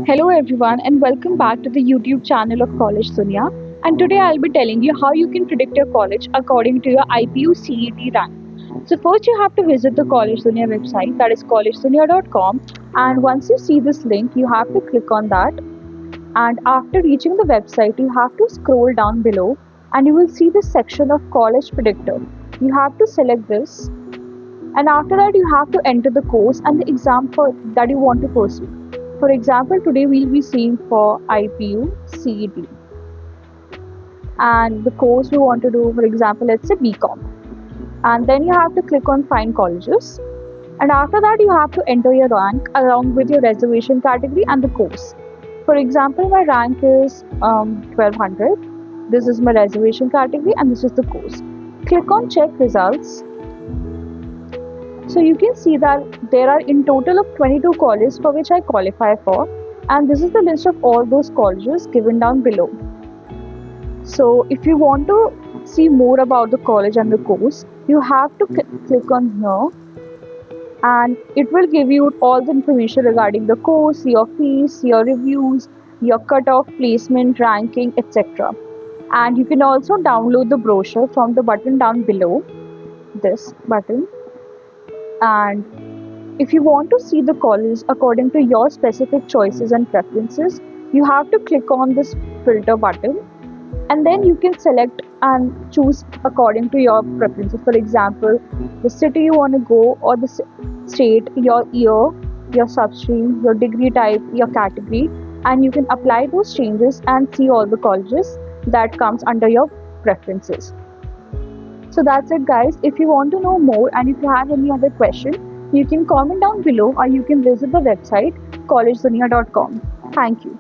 Hello everyone and welcome back to the YouTube channel of Collegedunia. And today I'll be telling you how you can predict your college according to your IPU CET rank. So first you have to visit the Collegedunia website, that is collegedunia.com, and once you see this link you have to click on that, and after reaching the website you have to scroll down below and you will see this section of College Predictor. You have to select this, and after that you have to enter the course and the exam that you want to pursue. For example, today we'll be seeing for IPU CET, and the course we want to do, for example, let's say BCom. And then you have to click on Find Colleges, and after that you have to enter your rank along with your reservation category and the course. For example, my rank is 1200. This is my reservation category and this is the course. Click on Check Results. So you can see that there are in total of 22 colleges for which I qualify for, and this is the list of all those colleges given down below. So if you want to see more about the college and the course, you have to click on here, and it will give you all the information regarding the course, your fees, your reviews, your cutoff, placement, ranking, etc. And you can also download the brochure from the button down below, this button. And if you want to see the college according to your specific choices and preferences, you have to click on this filter button, and then you can select and choose according to your preferences. For example, the city you want to go, or the state, your year, your substream, your degree type, your category, and you can apply those changes and see all the colleges that comes under your preferences. So that's it guys. If you want to know more and if you have any other question, you can comment down below or you can visit the website collegedunia.com. Thank you.